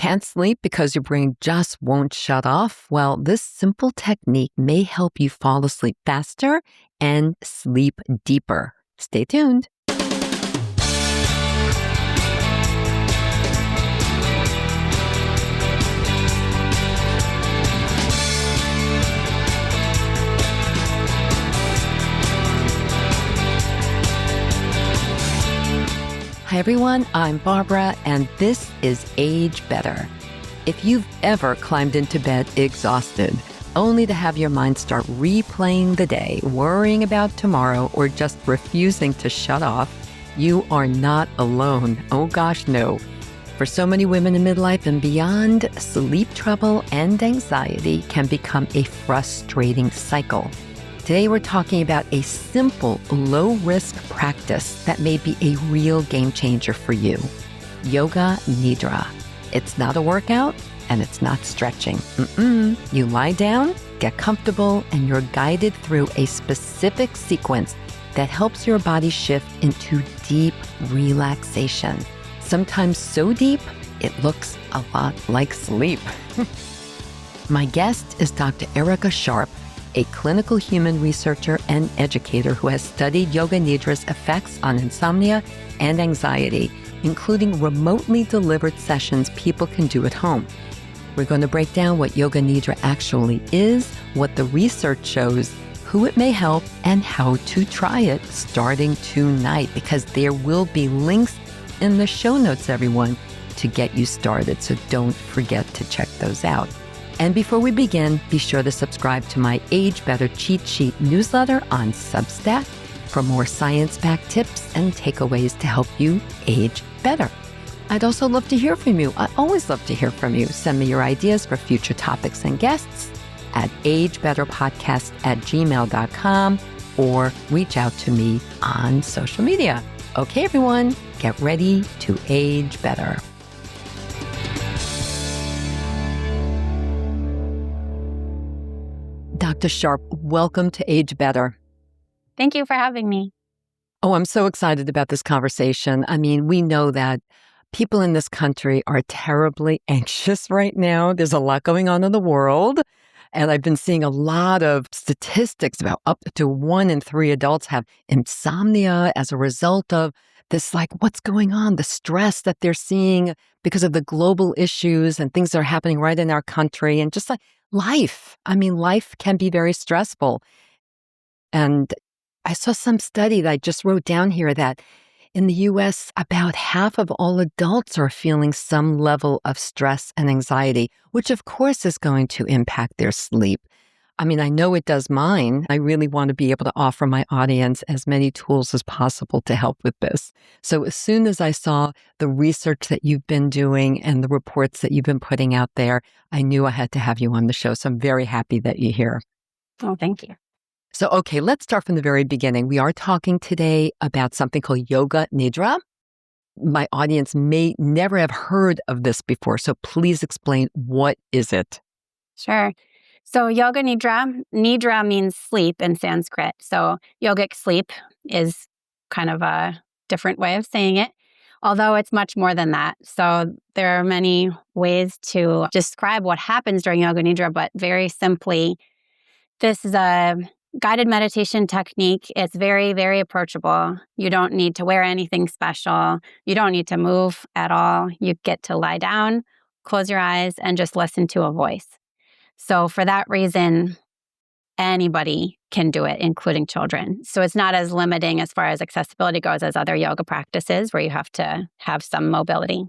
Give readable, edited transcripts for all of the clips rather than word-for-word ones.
Can't sleep because your brain just won't shut off? Well, this simple technique may help you fall asleep faster and sleep deeper. Stay tuned. Hi everyone, I'm Barbara, and this is Age Better. If you've ever climbed into bed exhausted, only to have your mind start replaying the day, worrying about tomorrow, or just refusing to shut off, you are not alone. Oh gosh, no. For so many women in midlife and beyond, sleep trouble and anxiety can become a frustrating cycle. Today, we're talking about a simple, low-risk practice that may be a real game changer for you. Yoga Nidra. It's not a workout, and it's not stretching. You lie down, get comfortable, and you're guided through a specific sequence that helps your body shift into deep relaxation. Sometimes so deep, it looks a lot like sleep. My guest is Dr. Erica Sharpe, a clinical human researcher and educator who has studied Yoga Nidra's effects on insomnia and anxiety, including remotely delivered sessions people can do at home. We're going to break down what Yoga Nidra actually is, what the research shows, who it may help, and how to try it starting tonight, because there will be links in the show notes, everyone, to get you started. So don't forget to check those out. And before we begin, be sure to subscribe to my Age Better cheat sheet newsletter on Substack for more science-backed tips and takeaways to help you age better. I'd also love to hear from you. I always love to hear from you. Send me your ideas for future topics and guests at agebetterpodcast@gmail.com or reach out to me on social media. Okay, everyone, get ready to age better. Dr. Sharpe, welcome to Age Better. Thank you for having me. Oh, I'm so excited about this conversation. I mean, we know that people in this country are terribly anxious right now. There's a lot going on in the world. And I've been seeing a lot of statistics about up to 1 in 3 adults have insomnia as a result of this, like, what's going on, the stress that they're seeing because of the global issues and things that are happening right in our country, and just like life. I mean, life can be very stressful. And I saw some study that I just wrote down here that in the US, about half of all adults are feeling some level of stress and anxiety, which of course is going to impact their sleep. I mean, I know it does mine. I really want to be able to offer my audience as many tools as possible to help with this. So as soon as I saw the research that you've been doing and the reports that you've been putting out there, I knew I had to have you on the show. So I'm very happy that you're here. Oh, thank you. So, okay, let's start from the very beginning. We are talking today about something called Yoga Nidra. My audience may never have heard of this before, so please explain, what is it? Sure. So Yoga Nidra means sleep in Sanskrit. So yogic sleep is kind of a different way of saying it, although it's much more than that. So there are many ways to describe what happens during Yoga Nidra, but very simply, this is a guided meditation technique. It's very, very approachable. You don't need to wear anything special. You don't need to move at all. You get to lie down, close your eyes, and just listen to a voice. So for that reason, anybody can do it, including children. So it's not as limiting as far as accessibility goes as other yoga practices where you have to have some mobility.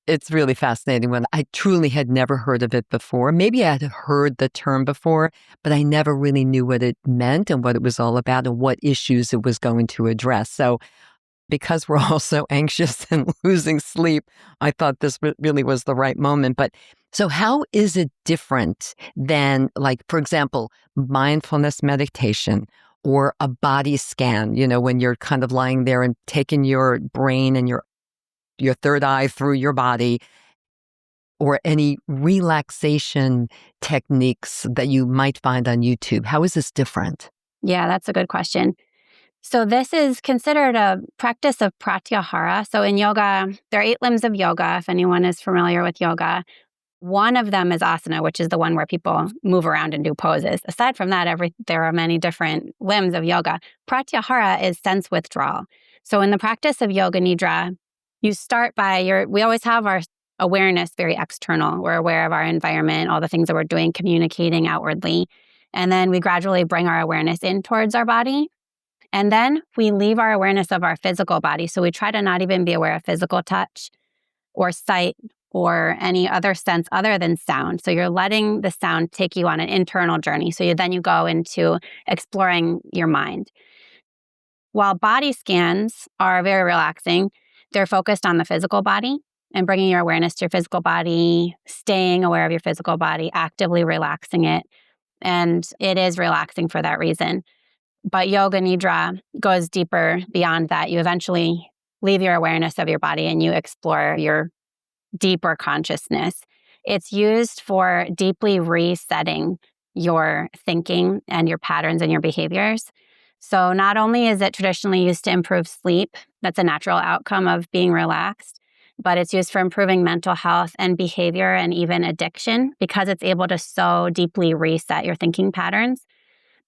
It's really fascinating. When I truly had never heard of it before. Maybe I had heard the term before, but I never really knew what it meant and what it was all about and what issues it was going to address. So because we're all so anxious and losing sleep, I thought this really was the right moment. But so how is it different than, like, for example, mindfulness meditation or a body scan, when you're kind of lying there and taking your brain and your third eye through your body, or any relaxation techniques that you might find on YouTube? How is this different? Yeah, that's a good question. So this is considered a practice of pratyahara. So in yoga, there are 8 limbs of yoga, if anyone is familiar with yoga. One of them is asana, which is the one where people move around and do poses. Aside from that, there are many different limbs of yoga. Pratyahara is sense withdrawal. So in the practice of Yoga Nidra, you start by we always have our awareness very external. We're aware of our environment, all the things that we're doing, communicating outwardly. And then we gradually bring our awareness in towards our body. And then we leave our awareness of our physical body. So we try to not even be aware of physical touch or sight or any other sense other than sound. So you're letting the sound take you on an internal journey. So then you go into exploring your mind. While body scans are very relaxing, they're focused on the physical body and bringing your awareness to your physical body, staying aware of your physical body, actively relaxing it. And it is relaxing for that reason. But Yoga Nidra goes deeper beyond that. You eventually leave your awareness of your body and you explore your deeper consciousness. It's used for deeply resetting your thinking and your patterns and your behaviors. So not only is it traditionally used to improve sleep, that's a natural outcome of being relaxed, but it's used for improving mental health and behavior and even addiction because it's able to so deeply reset your thinking patterns.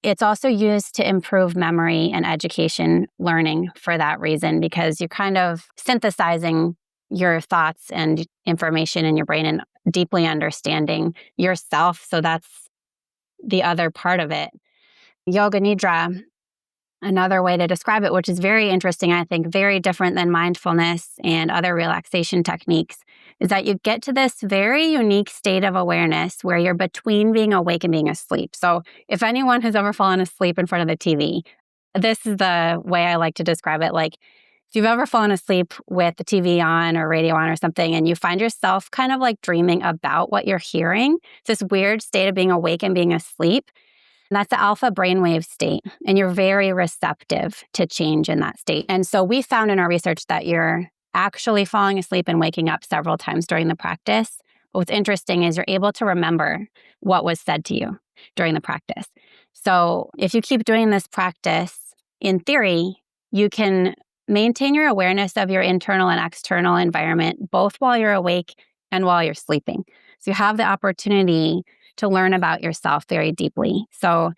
It's also used to improve memory and education learning for that reason, because you're kind of synthesizing your thoughts and information in your brain and deeply understanding yourself. So that's the other part of it. Yoga Nidra, another way to describe it, which is very interesting, I think, very different than mindfulness and other relaxation techniques, is that you get to this very unique state of awareness where you're between being awake and being asleep. So if anyone has ever fallen asleep in front of the TV, this is the way I like to describe it. Like, if you've ever fallen asleep with the TV on or radio on or something, and you find yourself kind of like dreaming about what you're hearing, it's this weird state of being awake and being asleep. And that's the alpha brainwave state. And you're very receptive to change in that state. And so we found in our research that you're actually falling asleep and waking up several times during the practice. But what's interesting is you're able to remember what was said to you during the practice. So if you keep doing this practice, in theory, you can maintain your awareness of your internal and external environment, both while you're awake and while you're sleeping. So you have the opportunity to learn about yourself very deeply. So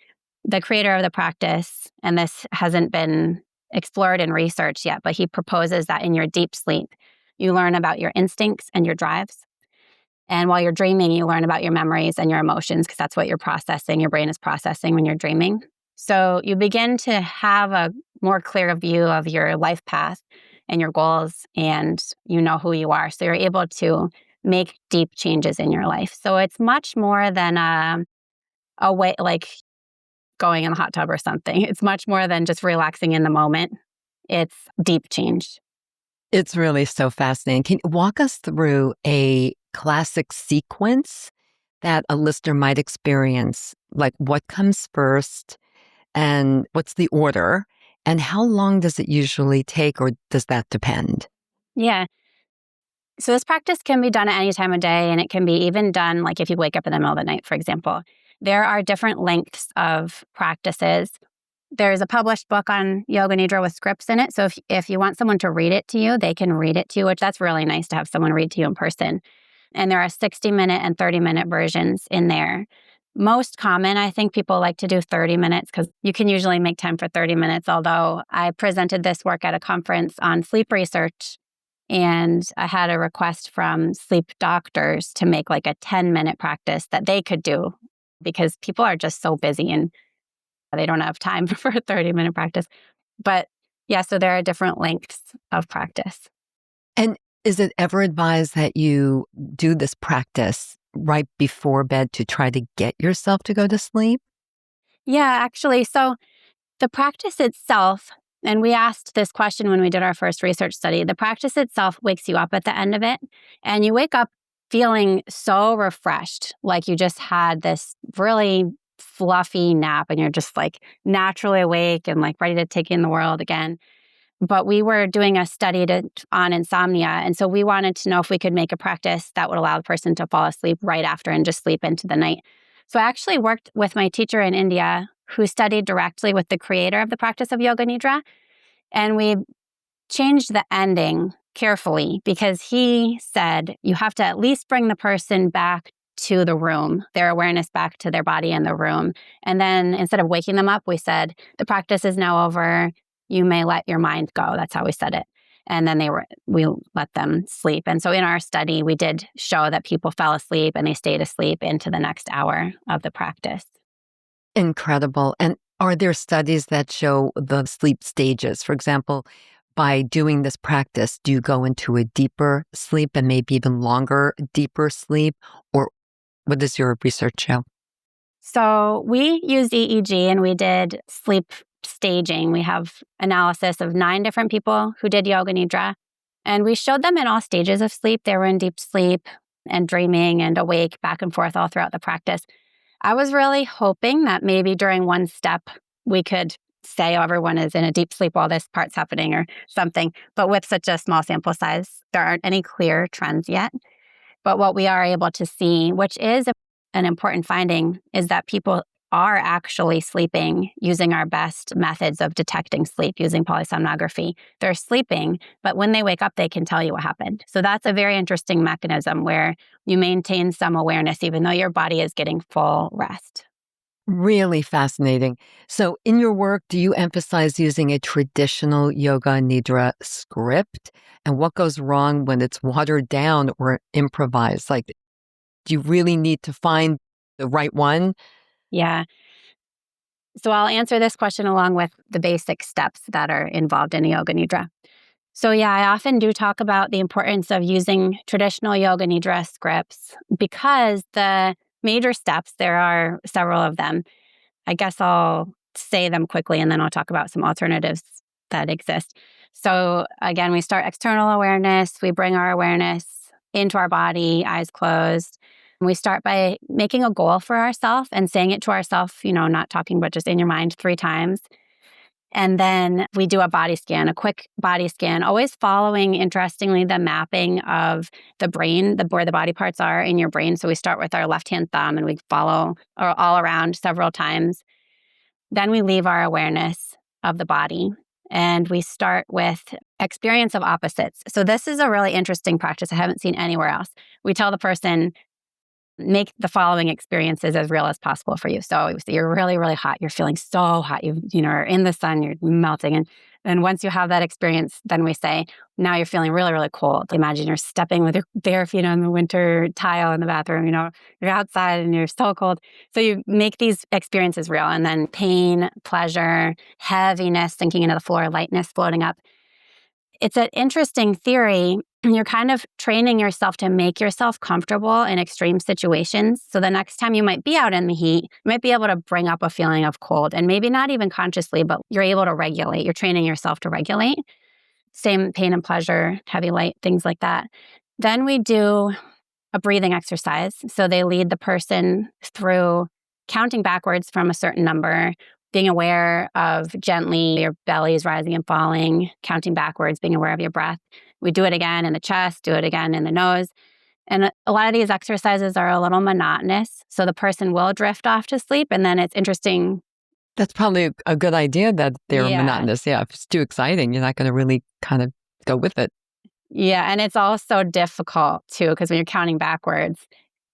the creator of the practice, and this hasn't been explored in research yet, but he proposes that in your deep sleep, you learn about your instincts and your drives. And while you're dreaming, you learn about your memories and your emotions, because that's what you're processing, your brain is processing when you're dreaming. So you begin to have a more clear view of your life path and your goals, and you know who you are. So you're able to make deep changes in your life. So it's much more than a way like going in a hot tub or something. It's much more than just relaxing in the moment. It's deep change. It's really so fascinating. Can you walk us through a classic sequence that a listener might experience? Like, what comes first and what's the order? And how long does it usually take, or does that depend? Yeah. So this practice can be done at any time of day, and it can be even done like if you wake up in the middle of the night, for example. There are different lengths of practices. There's a published book on Yoga Nidra with scripts in it. So if you want someone to read it to you, they can read it to you, which that's really nice to have someone read to you in person. And there are 60-minute and 30-minute versions in there. Most common, I think people like to do 30 minutes because you can usually make time for 30 minutes, although I presented this work at a conference on sleep research, and I had a request from sleep doctors to make like a 10-minute practice that they could do because people are just so busy and they don't have time for a 30-minute practice. But yeah, so there are different lengths of practice. And is it ever advised that you do this practice right before bed to try to get yourself to go to sleep? Yeah, actually. So the practice itself, and we asked this question when we did our first research study, the practice itself wakes you up at the end of it. And you wake up feeling so refreshed, like you just had this really fluffy nap and you're just like naturally awake and like ready to take in the world again. But we were doing a study on insomnia. And so we wanted to know if we could make a practice that would allow the person to fall asleep right after and just sleep into the night. So I actually worked with my teacher in India who studied directly with the creator of the practice of Yoga Nidra. And we changed the ending carefully because he said you have to at least bring the person back to the room, their awareness back to their body in the room. And then instead of waking them up, we said, the practice is now over. You may let your mind go. That's how we said it. And then we let them sleep. And so in our study, we did show that people fell asleep and they stayed asleep into the next hour of the practice. Incredible. And are there studies that show the sleep stages? For example, by doing this practice, do you go into a deeper sleep and maybe even longer, deeper sleep? Or what does your research show? So we used EEG and we did sleep staging. We have analysis of 9 different people who did Yoga Nidra. And we showed them in all stages of sleep. They were in deep sleep and dreaming and awake back and forth all throughout the practice. I was really hoping that maybe during one step, we could say, oh, everyone is in a deep sleep while this part's happening or something. But with such a small sample size, there aren't any clear trends yet. But what we are able to see, which is an important finding, is that people are actually sleeping using our best methods of detecting sleep using polysomnography. They're sleeping, but when they wake up, they can tell you what happened. So that's a very interesting mechanism where you maintain some awareness even though your body is getting full rest. Really fascinating. So, in your work, do you emphasize using a traditional Yoga Nidra script? And what goes wrong when it's watered down or improvised? Like, do you really need to find the right one? Yeah. So I'll answer this question along with the basic steps that are involved in a Yoga Nidra. So yeah, I often do talk about the importance of using traditional Yoga Nidra scripts because the major steps, there are several of them. I guess I'll say them quickly and then I'll talk about some alternatives that exist. So again, we start external awareness. We bring our awareness into our body, eyes closed. We start by making a goal for ourselves and saying it to ourselves, not talking, but just in your mind 3 times. And then we do a body scan, a quick body scan, always following, interestingly, the mapping of the brain, where the body parts are in your brain. So we start with our left-hand thumb and we follow all around several times. Then we leave our awareness of the body and we start with experience of opposites. So this is a really interesting practice I haven't seen anywhere else. We tell the person, make the following experiences as real as possible for you. So you're really, really hot. You're feeling so hot. You are in the sun. You're melting. And once you have that experience, then we say, now you're feeling really, really cold. Imagine you're stepping with your bare feet on the winter tile in the bathroom. You're outside and you're so cold. So you make these experiences real. And then pain, pleasure, heaviness sinking into the floor, lightness floating up. It's an interesting theory. You're kind of training yourself to make yourself comfortable in extreme situations. So the next time you might be out in the heat, you might be able to bring up a feeling of cold and maybe not even consciously, but you're able to regulate. You're training yourself to regulate. Same pain and pleasure, heavy, light, things like that. Then we do a breathing exercise. So they lead the person through counting backwards from a certain number, being aware of gently your belly is rising and falling, counting backwards, being aware of your breath. We do it again in the chest, do it again in the nose. And a lot of these exercises are a little monotonous. So the person will drift off to sleep. And then it's interesting. That's probably a good idea that they're Yeah. monotonous. Yeah, if it's too exciting, you're not going to really kind of go with it. Yeah. And it's also difficult too, because when you're counting backwards,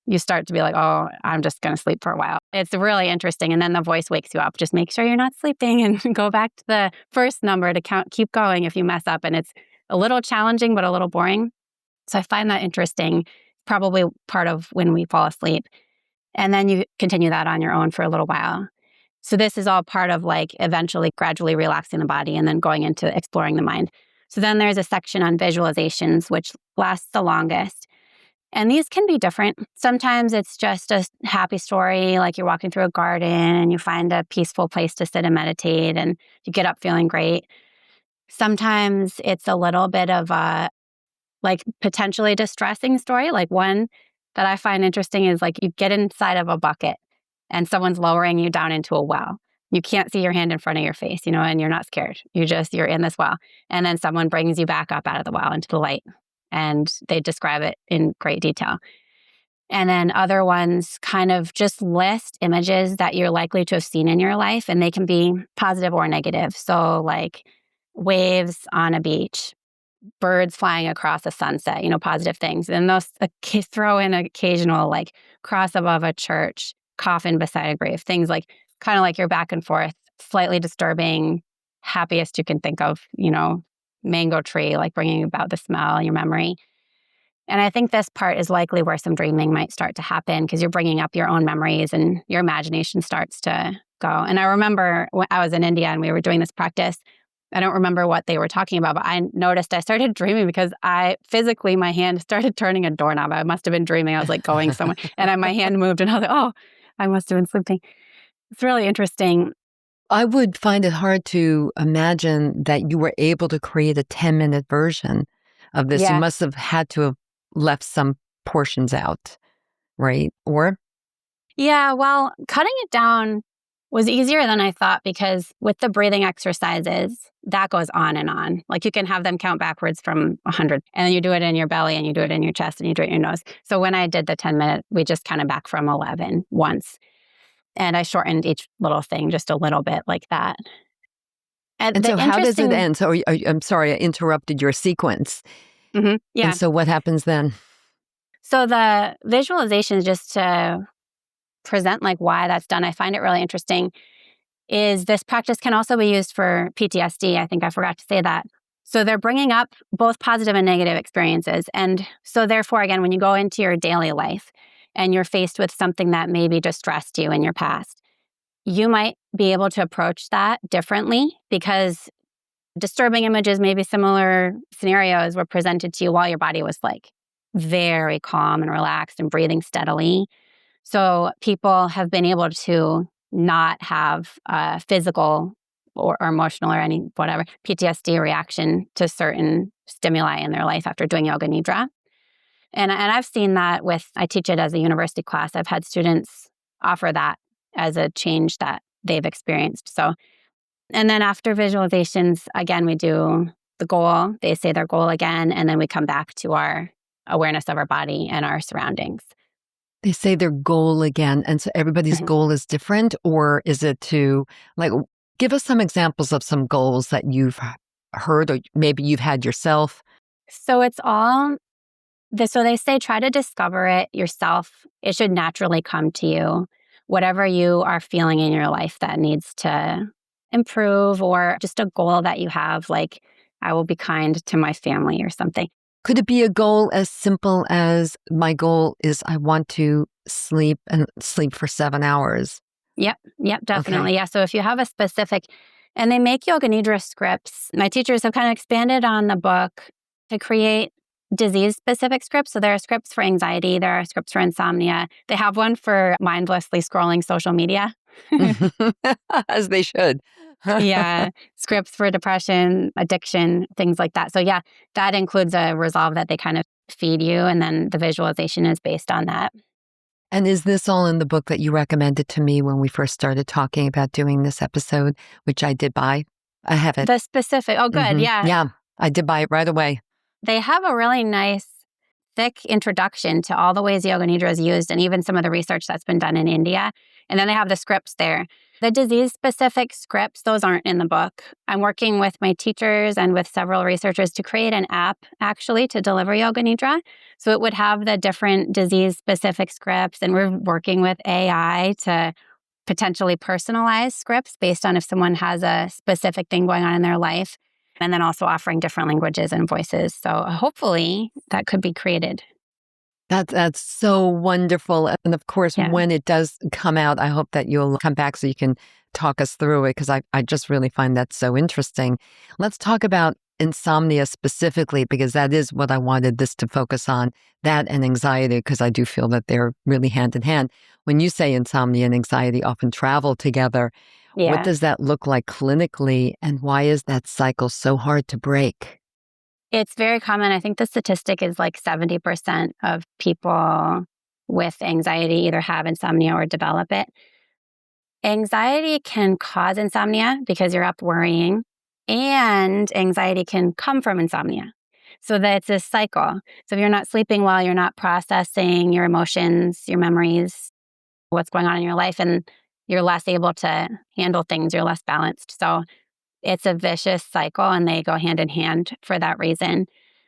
you start to be like, oh, I'm just going to sleep for a while. It's really interesting. And then the voice wakes you up. Just make sure you're not sleeping and go back to the first number to count, keep going if you mess up. And it's a little challenging, but a little boring. So I find that interesting, probably part of when we fall asleep. And then you continue that on your own for a little while. So this is all part of eventually gradually relaxing the body and then going into exploring the mind. So then there's a section on visualizations, which lasts the longest. And these can be different. Sometimes it's just a happy story, like you're walking through a garden and you find a peaceful place to sit and meditate and you get up feeling great. Sometimes it's a little bit of a potentially distressing story. Like one that I find interesting is you get inside of a bucket and someone's lowering you down into a well. You can't see your hand in front of your face, and you're not scared. You're in this well. And then someone brings you back up out of the well into the light. And they describe it in great detail. And then other ones kind of just list images that you're likely to have seen in your life, and they can be positive or negative. So, like waves on a beach, birds flying across a sunset, positive things. And those throw in occasional, like cross above a church, coffin beside a grave, things like kind of like your back and forth, slightly disturbing, happiest you can think of, mango tree, like bringing about the smell, your memory. And I think this part is likely where some dreaming might start to happen because you're bringing up your own memories and your imagination starts to go. And I remember when I was in India and we were doing this practice, I don't remember what they were talking about, but I noticed I started dreaming because my hand started turning a doorknob. I must have been dreaming. I was like going somewhere and my hand moved and I was like, oh, I must have been sleeping. It's really interesting. I would find it hard to imagine that you were able to create a 10-minute version of this. You Yeah. must have had to have left some portions out, right? Or Yeah, well, cutting it down was easier than I thought because with the breathing exercises, that goes on and on. Like you can have them count backwards from 100, and then you do it in your belly and you do it in your chest and you do it in your nose. So when I did the 10-minute, we just counted back from 11 once. And I shortened each little thing just a little bit like that. And and the so how does it end? So I'm sorry, I interrupted your sequence. Yeah. And so what happens then? So the visualization is just to present like why that's done. I find it really interesting is this practice can also be used for PTSD. I think I forgot to say that. So they're bringing up both positive and negative experiences. And so therefore, again, when you go into your daily life and you're faced with something that maybe distressed you in your past, you might be able to approach that differently because disturbing images, maybe similar scenarios were presented to you while your body was like very calm and relaxed and breathing steadily. So people have been able to not have a physical or emotional or any whatever PTSD reaction to certain stimuli in their life after doing Yoga Nidra. And I've seen that I teach it as a university class. I've had students offer that as a change that they've experienced. So, and then after visualizations, again, we do the goal. They say their goal again, and then we come back to our awareness of our body and our surroundings. They say their goal again. And so everybody's goal is different, or is it to give us some examples of some goals that you've heard or maybe you've had yourself? So it's all so they say try to discover it yourself. It should naturally come to you. Whatever you are feeling in your life that needs to improve, or just a goal that you have, like I will be kind to my family or something. Could it be a goal as simple as my goal is I want to sleep and sleep for 7 hours? Yep, definitely. Okay. Yeah. So if you have a specific, and they make Yoga Nidra scripts, my teachers have kind of expanded on the book to create disease-specific scripts. So there are scripts for anxiety, there are scripts for insomnia. They have one for mindlessly scrolling social media. As they should. Yeah, scripts for depression, addiction, things like that. So yeah, that includes a resolve that they kind of feed you, and then the visualization is based on that. And is this all in the book that you recommended to me when we first started talking about doing this episode, which I did buy? I have it. The specific, oh good, yeah. Yeah, I did buy it right away. They have a really nice, thick introduction to all the ways Yoga Nidra is used and even some of the research that's been done in India. And then they have the scripts there. The disease-specific scripts, those aren't in the book. I'm working with my teachers and with several researchers to create an app, actually, to deliver Yoga Nidra. So it would have the different disease-specific scripts, and we're working with AI to potentially personalize scripts based on if someone has a specific thing going on in their life, and then also offering different languages and voices. So hopefully that could be created. That's so wonderful. And of course, when it does come out, I hope that you'll come back so you can talk us through it, because I just really find that so interesting. Let's talk about insomnia specifically, because that is what I wanted this to focus on, that and anxiety, because I do feel that they're really hand in hand. When you say insomnia and anxiety often travel together, what does that look like clinically, and why is that cycle so hard to break? It's very common. I think the statistic is like 70% of people with anxiety either have insomnia or develop it. Anxiety can cause insomnia because you're up worrying, and anxiety can come from insomnia. So that it's a cycle. So if you're not sleeping well, you're not processing your emotions, your memories, what's going on in your life, and you're less able to handle things, you're less balanced. So it's a vicious cycle, and they go hand in hand for that reason.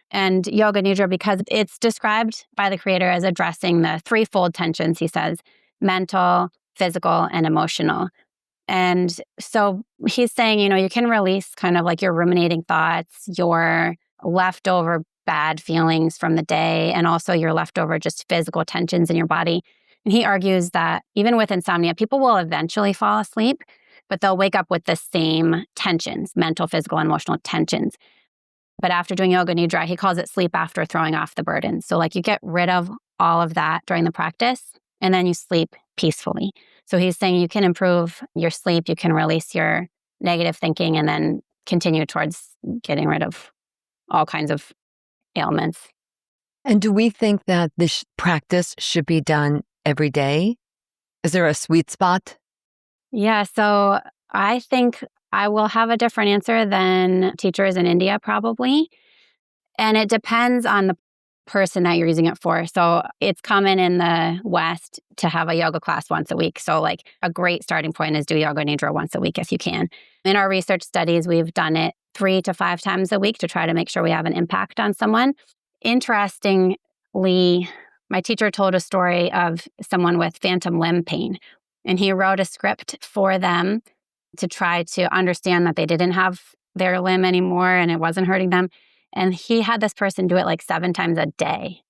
And Yoga Nidra, because it's described by the creator as addressing the threefold tensions, he says, mental, physical, and emotional. And so he's saying, you can release kind of like your ruminating thoughts, your leftover bad feelings from the day, and also your leftover just physical tensions in your body. And he argues that even with insomnia, people will eventually fall asleep, but they'll wake up with the same tensions, mental, physical, and emotional tensions. But after doing Yoga Nidra, he calls it sleep after throwing off the burden. So like you get rid of all of that during the practice, and then you sleep peacefully. So he's saying you can improve your sleep, you can release your negative thinking, and then continue towards getting rid of all kinds of ailments. And do we think that this practice should be done every day? Is there a sweet spot? Yeah, so I think I will have a different answer than teachers in India probably. And it depends on the person that you're using it for. So it's common in the West to have a yoga class once a week. So like a great starting point is do Yoga Nidra once a week if you can. In our research studies, we've done it 3 to 5 times a week to try to make sure we have an impact on someone. Interestingly, my teacher told a story of someone with phantom limb pain, and he wrote a script for them to try to understand that they didn't have their limb anymore and it wasn't hurting them. And he had this person do it like 7 times a day.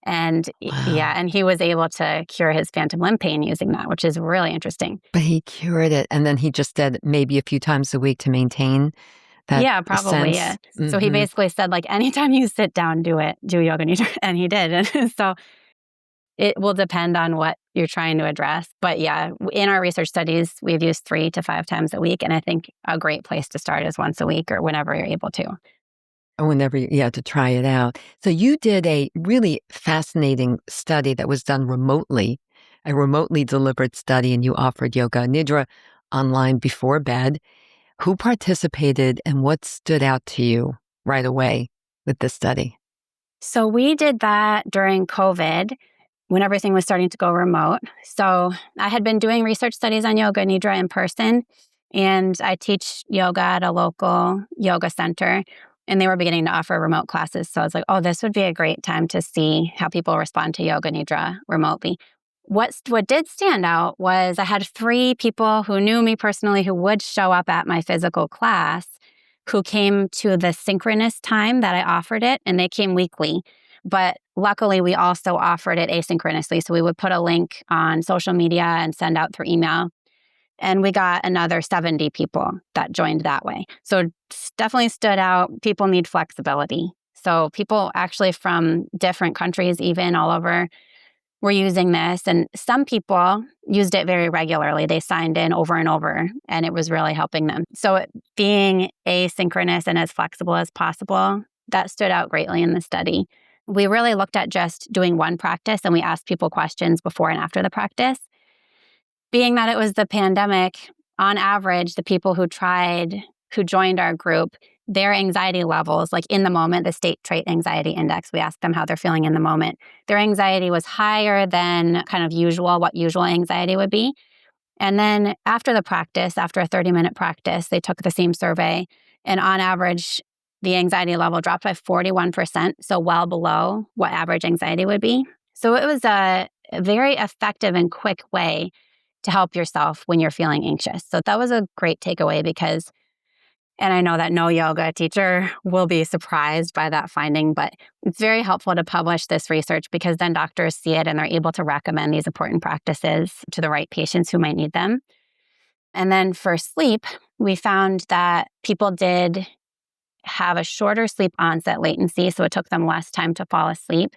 And Wow. and he was able to cure his phantom limb pain using that, which is really interesting. But he cured it, and then he just did maybe a few times a week to maintain that Yeah, probably. Yeah. sense. So he basically said, like, anytime you sit down, do Yoga Nidra. And he did. And so it will depend on what you're trying to address. But yeah, in our research studies, we've used 3 to 5 times a week. And I think a great place to start is once a week or whenever you're able to. Whenever you have to try it out. So you did a really fascinating study that was done remotely, a remotely delivered study, and you offered Yoga Nidra online before bed. Who participated and what stood out to you right away with this study? So we did that during COVID when everything was starting to go remote. So I had been doing research studies on Yoga Nidra in person, and I teach yoga at a local yoga center, and they were beginning to offer remote classes. So I was like, oh, this would be a great time to see how people respond to Yoga Nidra remotely. What did stand out was I had 3 people who knew me personally who would show up at my physical class who came to the synchronous time that I offered it, and they came weekly. But luckily, we also offered it asynchronously. So we would put a link on social media and send out through email. And we got another 70 people that joined that way. So definitely stood out. People need flexibility. So people actually from different countries, even all over, were using this. And some people used it very regularly. They signed in over and over, and it was really helping them. So being asynchronous and as flexible as possible, that stood out greatly in the study. We really looked at just doing one practice, and we asked people questions before and after the practice. Being that it was the pandemic, on average, the people who joined our group, their anxiety levels, like in the moment, the state trait anxiety index, we asked them how they're feeling in the moment. Their anxiety was higher than kind of what usual anxiety would be. And then after the practice, after a 30-minute practice, they took the same survey. And on average, the anxiety level dropped by 41%, so well below what average anxiety would be. So it was a very effective and quick way to help yourself when you're feeling anxious. So that was a great takeaway because, and I know that no yoga teacher will be surprised by that finding, but it's very helpful to publish this research because then doctors see it and they're able to recommend these important practices to the right patients who might need them. And then for sleep, we found that people did have a shorter sleep onset latency, so it took them less time to fall asleep.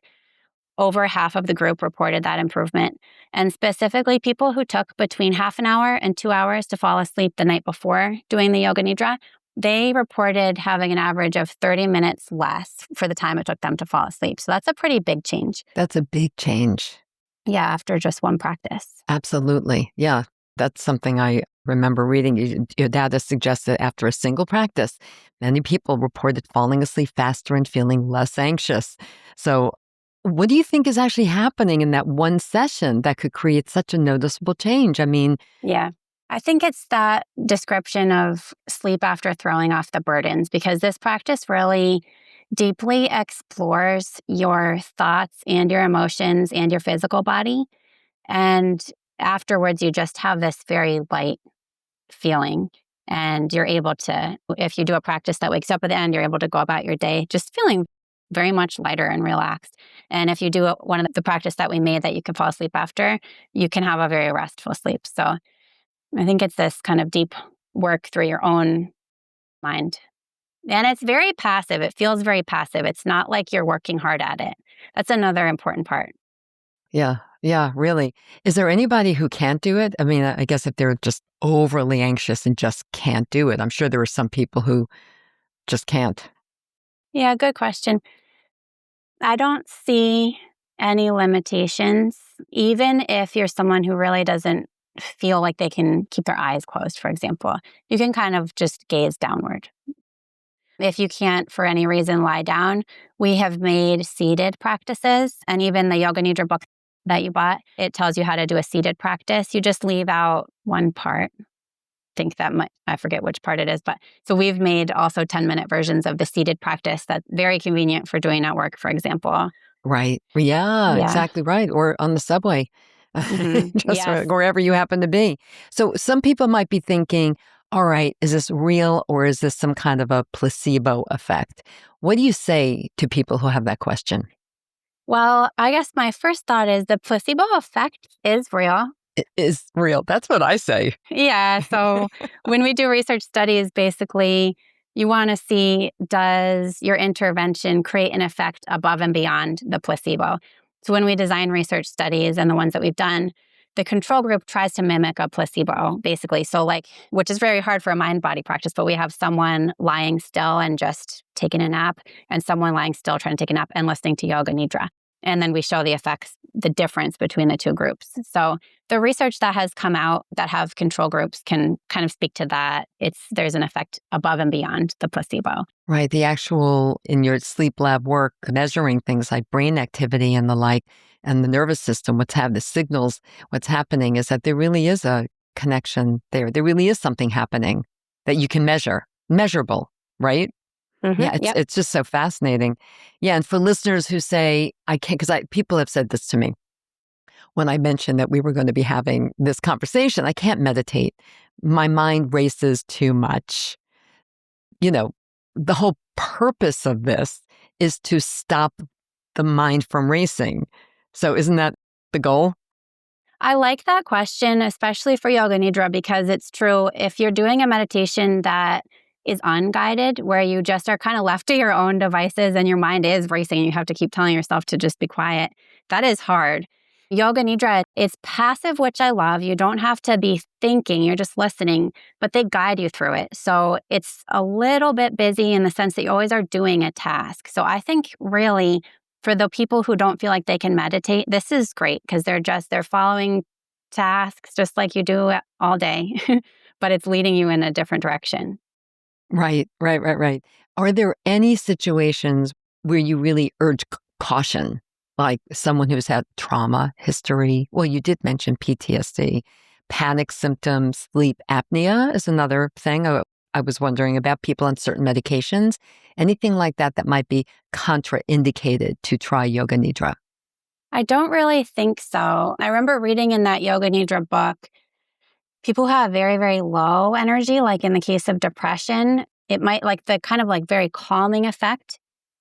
Over half of the group reported that improvement. And specifically, people who took between half an hour and 2 hours to fall asleep the night before doing the Yoga Nidra, they reported having an average of 30 minutes less for the time it took them to fall asleep. So that's a pretty big change. That's a big change. Yeah, after just one practice. Absolutely. Yeah. That's something I Remember reading your data suggests that after a single practice, many people reported falling asleep faster and feeling less anxious. So, what do you think is actually happening in that one session that could create such a noticeable change? I mean, Yeah. I think it's that description of sleep after throwing off the burdens, because this practice really deeply explores your thoughts and your emotions and your physical body. And afterwards, you just have this very light feeling. And you're able to, if you do a practice that wakes up at the end, you're able to go about your day just feeling very much lighter and relaxed. And if you do one of the practice that we made that you can fall asleep after, you can have a very restful sleep. So I think it's this kind of deep work through your own mind. And it's very passive. It feels very passive. It's not like you're working hard at it. That's another important part. yeah, yeah, really. Is there anybody who can't do it? I mean, I guess if they're just overly anxious and just can't do it, I'm sure there are some people who just can't. Yeah, good question. I don't see any limitations, even if you're someone who really doesn't feel like they can keep their eyes closed, for example. You can kind of just gaze downward. If you can't, for any reason, lie down, we have made seated practices. And even the Yoga Nidra book that you bought, it tells you how to do a seated practice. You just leave out one part. Think that might, I forget which part it is, but so we've made also 10-minute versions of the seated practice that's very convenient for doing at work, for example. Right. Yeah, Yeah. exactly right. Or on the subway, just Yes. wherever you happen to be. So some people might be thinking, all right, is this real or is this some kind of a placebo effect? What do you say to people who have that question? Well, I guess my first thought is the placebo effect is real. It is real. That's what I say. Yeah. So when we do research studies, basically, you want to see, does your intervention create an effect above and beyond the placebo? So when we design research studies and the ones that we've done, the control group tries to mimic a placebo, basically. So, like, which is very hard for a mind body practice, but we have someone lying still and just taking a nap, and someone lying still trying to take a nap and listening to Yoga Nidra. And then we show the effects, the difference between the two groups. So the research that has come out that have control groups can kind of speak to that. There's an effect above and beyond the placebo. Right. The actual in your sleep lab work, measuring things like brain activity and the like, and the nervous system, the signals, what's happening is that there really is a connection there. There really is something happening that you can measure, measurable, right? Yeah, Yep. it's just so fascinating. Yeah, and for listeners who say, I can't, because people have said this to me when I mentioned that we were going to be having this conversation, I can't meditate. My mind races too much. You know, the whole purpose of this is to stop the mind from racing. So isn't that the goal? I like that question, especially for Yoga Nidra, because it's true. If you're doing a meditation that is unguided, where you just are kind of left to your own devices and your mind is racing and you have to keep telling yourself to just be quiet, that is hard. Yoga Nidra is passive, which I love. You don't have to be thinking, you're just listening, but they guide you through it. So it's a little bit busy in the sense that you always are doing a task. So I think really for the people who don't feel like they can meditate, this is great because they're following tasks just like you do all day, but it's leading you in a different direction. Right, right, right, right. Are there any situations where you really urge caution, like someone who's had trauma history? Well, you did mention PTSD, panic symptoms, sleep apnea is another thing. I was wondering about people on certain medications. Anything like that that might be contraindicated to try Yoga Nidra? I don't really think so. I remember reading in that Yoga Nidra book, people who have very, very low energy, like in the case of depression, it might like the kind of like very calming effect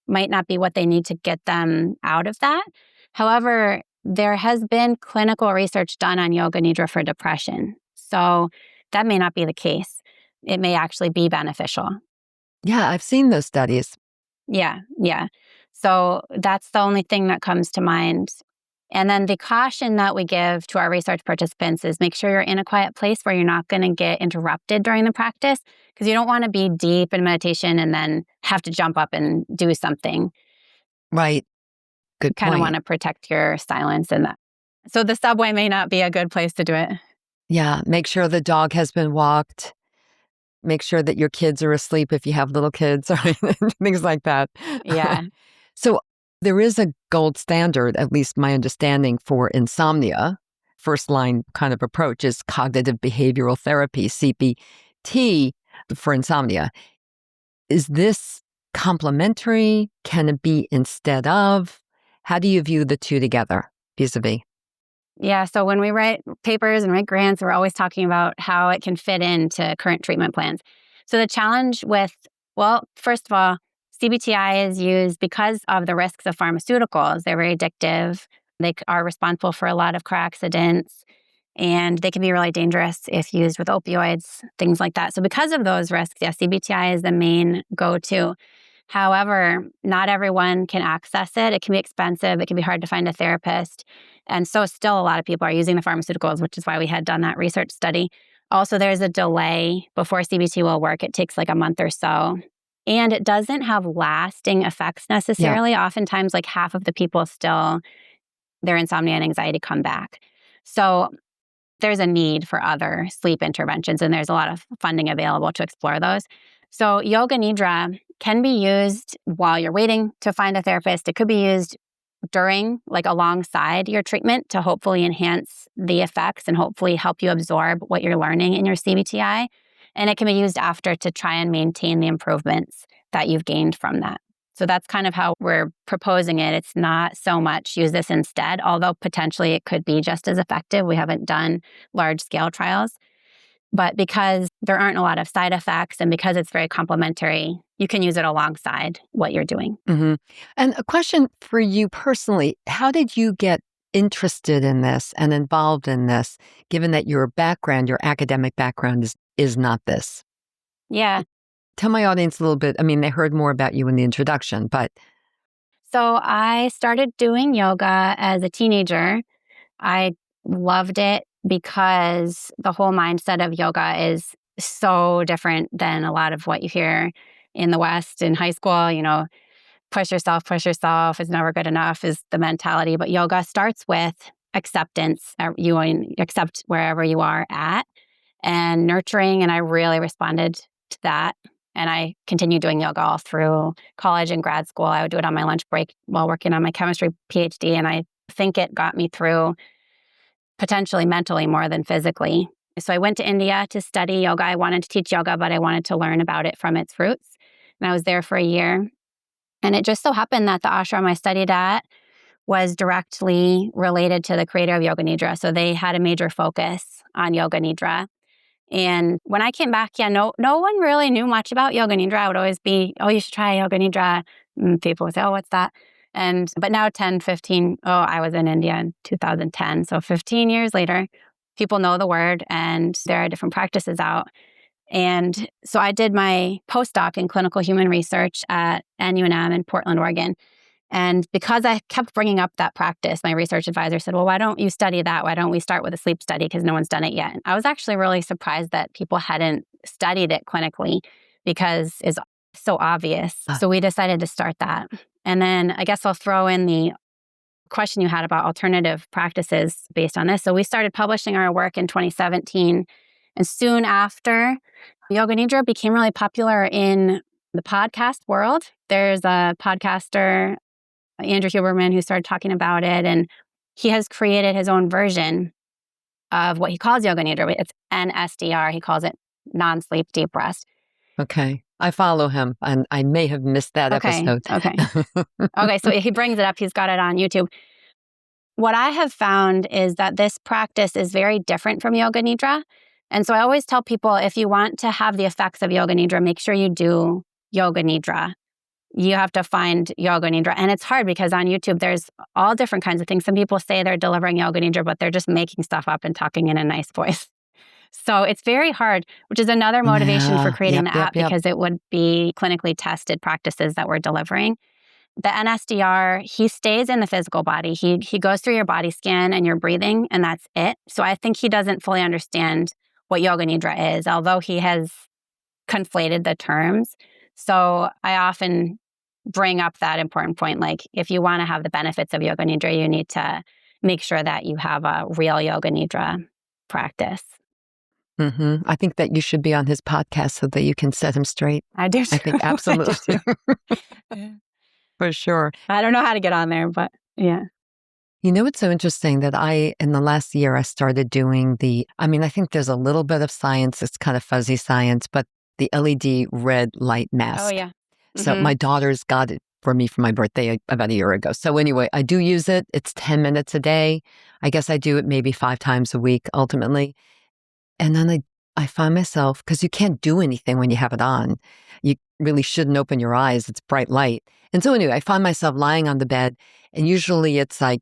might not be what they need to get them out of that. However, there has been clinical research done on Yoga Nidra for depression. So that may not be the case. It may actually be beneficial. Yeah, I've seen those studies. Yeah, yeah. So that's the only thing that comes to mind. And then the caution that we give to our research participants is make sure you're in a quiet place where you're not going to get interrupted during the practice, because you don't want to be deep in meditation and then have to jump up and do something. Right. You Good kind of want point. to protect your silence and that. So the subway may not be a good place to do it. Yeah. Make sure the dog has been walked. Make sure that your kids are asleep if you have little kids, or things like that. Yeah. So there is a gold standard, at least my understanding, for insomnia. First line kind of approach is cognitive behavioral therapy, CBT, for insomnia. Is this complementary? Can it be instead of? How do you view the two together, vis-a-vis? Yeah. So when we write papers and write grants, we're always talking about how it can fit into current treatment plans. So the challenge with, well, first of all, CBTI is used because of the risks of pharmaceuticals. They're very addictive. They are responsible for a lot of car accidents, and they can be really dangerous if used with opioids, things like that. So because of those risks, yeah, CBTI is the main go-to. However, not everyone can access it. It can be expensive. It can be hard to find a therapist. And so still a lot of people are using the pharmaceuticals, which is why we had done that research study. Also, there's a delay before CBT will work. It takes like a month or so. And it doesn't have lasting effects Yeah. necessarily. Oftentimes, like half of the people still, their insomnia and anxiety come back. So there's a need for other sleep interventions, and there's a lot of funding available to explore those. So Yoga Nidra can be used while you're waiting to find a therapist. It could be used during, like alongside your treatment to hopefully enhance the effects and hopefully help you absorb what you're learning in your CBTI. And it can be used after to try and maintain the improvements that you've gained from that. So that's kind of how we're proposing it. It's not so much use this instead, although potentially it could be just as effective. We haven't done large scale trials. But because there aren't a lot of side effects and because it's very complementary, you can use it alongside what you're doing. Hmm. And a question for you personally, how did you get interested in this and involved in this, given that your background, your academic background is not this? Yeah. Tell my audience a little bit. I mean, they heard more about you in the introduction, but So I started doing yoga as a teenager. I loved it because the whole mindset of yoga is so different than a lot of what you hear in the West in high school. Push yourself is never good enough is the mentality. But yoga starts with acceptance. You accept wherever you are at and nurturing. And I really responded to that. And I continued doing yoga all through college and grad school. I would do it on my lunch break while working on my chemistry PhD. And I think it got me through potentially mentally more than physically. So I went to India to study yoga. I wanted to teach yoga, but I wanted to learn about it from its roots. And I was there for a year. And it just so happened that the ashram I studied at was directly related to the creator of Yoga Nidra. So they had a major focus on Yoga Nidra. And when I came back, no one really knew much about Yoga Nidra. I would always be, oh, you should try Yoga Nidra. And people would say, oh, what's that? But now 10, 15, I was in India in 2010. So 15 years later, people know the word and there are different practices out. And so I did my postdoc in clinical human research at NUNM in Portland, Oregon. And because I kept bringing up that practice, my research advisor said, well, why don't you study that? Why don't we start with a sleep study? Because no one's done it yet. And I was actually really surprised that people hadn't studied it clinically because it's so obvious. So we decided to start that. And then I guess I'll throw in the question you had about alternative practices based on this. So we started publishing our work in 2017. And soon after, Yoga Nidra became really popular in the podcast world. There's a podcaster, Andrew Huberman, who started talking about it. And he has created his own version of what he calls Yoga Nidra. It's NSDR. He calls it non-sleep deep rest. okay. I follow him, and I may have missed that episode. Okay, so he brings it up. He's got it on YouTube. What I have found is that this practice is very different from Yoga Nidra. And so I always tell people, if you want to have the effects of Yoga Nidra, make sure you do Yoga Nidra. You have to find Yoga Nidra. And it's hard because on YouTube, there's all different kinds of things. Some people say they're delivering Yoga Nidra, but they're just making stuff up and talking in a nice voice. So it's very hard, which is another motivation for creating the app because it would be clinically tested practices that we're delivering. The NSDR, he stays in the physical body. He goes through your body scan and your breathing, and that's it. So I think he doesn't fully understand what Yoga Nidra is, although he has conflated the terms. So I often bring up that important point. Like, if you want to have the benefits of Yoga Nidra, you need to make sure that you have a real Yoga Nidra practice. I think that you should be on his podcast so that you can set him straight. I do too. I think absolutely. For sure. I don't know how to get on there, but yeah. You know, it's so interesting that in the last year, I started doing I think there's a little bit of science. It's kind of fuzzy science, but the LED red light mask. Oh, yeah. So my daughters got it for me for my birthday about a year ago. So anyway, I do use it. It's 10 minutes a day. I guess I do it maybe 5 times a week ultimately. And then I find myself, because you can't do anything when you have it on. You really shouldn't open your eyes. It's bright light. And so anyway, I find myself lying on the bed, and usually it's like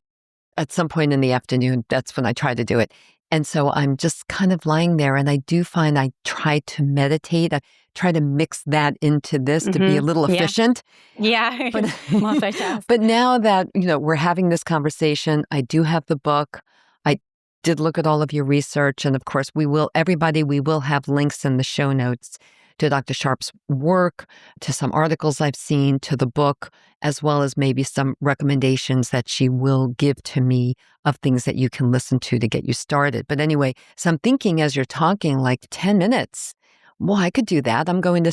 at some point in the afternoon, that's when I try to do it. And so I'm just kind of lying there, and I do find I try to meditate. I try to mix that into this to be a little efficient. Yeah. But, Multitask. but now that, we're having this conversation, I do have the book. I did look at all of your research. And of course, we will have links in the show notes to Dr. Sharpe's work, to some articles I've seen, to the book, as well as maybe some recommendations that she will give to me of things that you can listen to get you started. But anyway, so I'm thinking as you're talking, like 10 minutes. Well, I could do that. I'm going to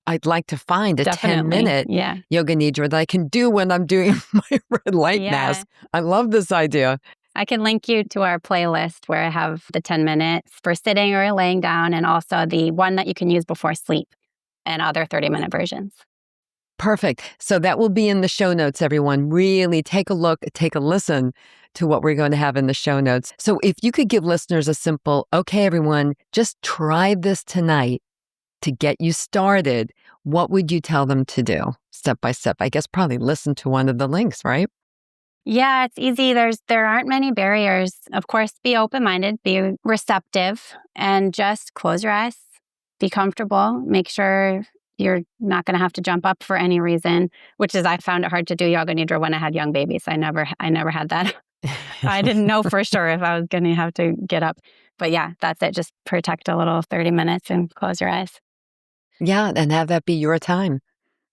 I'd like to find a 10-minute Yoga Nidra that I can do when I'm doing my red light mask. I love this idea. I can link you to our playlist where I have the 10 minutes for sitting or laying down, and also the one that you can use before sleep and other 30-minute versions. Perfect. So that will be in the show notes, everyone. Really take a look, take a listen to what we're going to have in the show notes. So if you could give listeners a simple, okay, everyone, just try this tonight to get you started, what would you tell them to do step by step? I guess probably listen to one of the links, right? Yeah, it's easy. There aren't many barriers. Of course, be open-minded, be receptive, and just close your eyes, be comfortable, make sure you're not going to have to jump up for any reason, which is I found it hard to do Yoga Nidra when I had young babies. I never had that. I didn't know for sure if I was going to have to get up. But yeah, that's it. Just protect a little 30 minutes and close your eyes. Yeah, and have that be your time,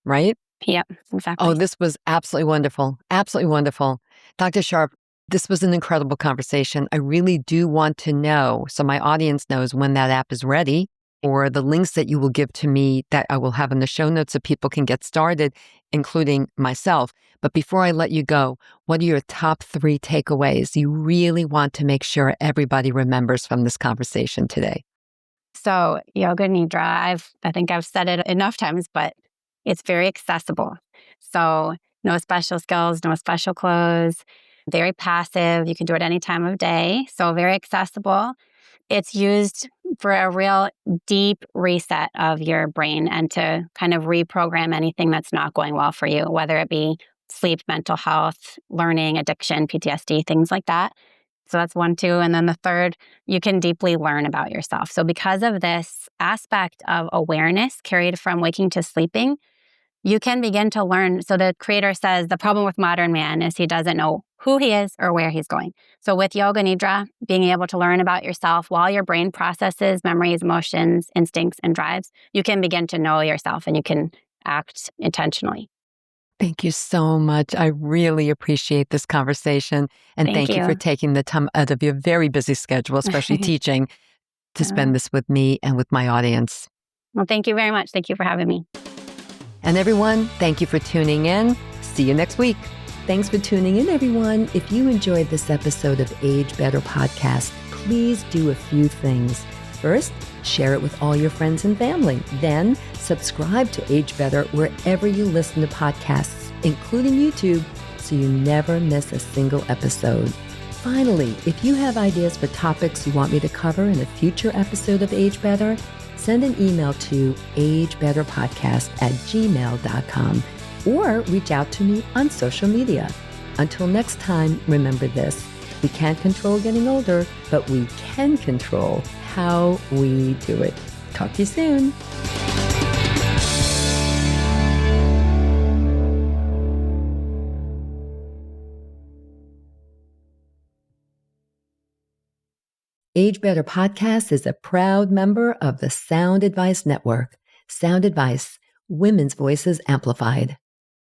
right? Yep, exactly. Oh, this was absolutely wonderful. Absolutely wonderful. Dr. Sharpe, this was an incredible conversation. I really do want to know, so my audience knows when that app is ready, or the links that you will give to me that I will have in the show notes so people can get started, including myself. But before I let you go, what are your top 3 takeaways you really want to make sure everybody remembers from this conversation today? So Yoga Nidra, I think I've said it enough times, but it's very accessible. So no special skills, no special clothes, very passive. You can do it any time of day. So very accessible. It's used for a real deep reset of your brain and to kind of reprogram anything that's not going well for you, whether it be sleep, mental health, learning, addiction, PTSD, things like that. So that's 1, 2. And then the third, you can deeply learn about yourself. So because of this aspect of awareness carried from waking to sleeping, you can begin to learn. So the creator says the problem with modern man is he doesn't know who he is or where he's going. So with Yoga Nidra, being able to learn about yourself while your brain processes memories, emotions, instincts, and drives, you can begin to know yourself and you can act intentionally. Thank you so much. I really appreciate this conversation. And thank you for taking the time out of your very busy schedule, especially teaching, to spend this with me and with my audience. Well, thank you very much. Thank you for having me. And everyone, thank you for tuning in. See you next week. Thanks for tuning in, everyone. If you enjoyed this episode of Age Better Podcast, please do a few things. First, share it with all your friends and family. Then, subscribe to Age Better wherever you listen to podcasts, including YouTube, so you never miss a single episode. Finally, if you have ideas for topics you want me to cover in a future episode of Age Better, send an email to agebetterpodcast@gmail.com or reach out to me on social media. Until next time, remember this: we can't control getting older, but we can control how we do it. Talk to you soon. Age Better Podcast is a proud member of the Sound Advice Network. Sound Advice, women's voices amplified.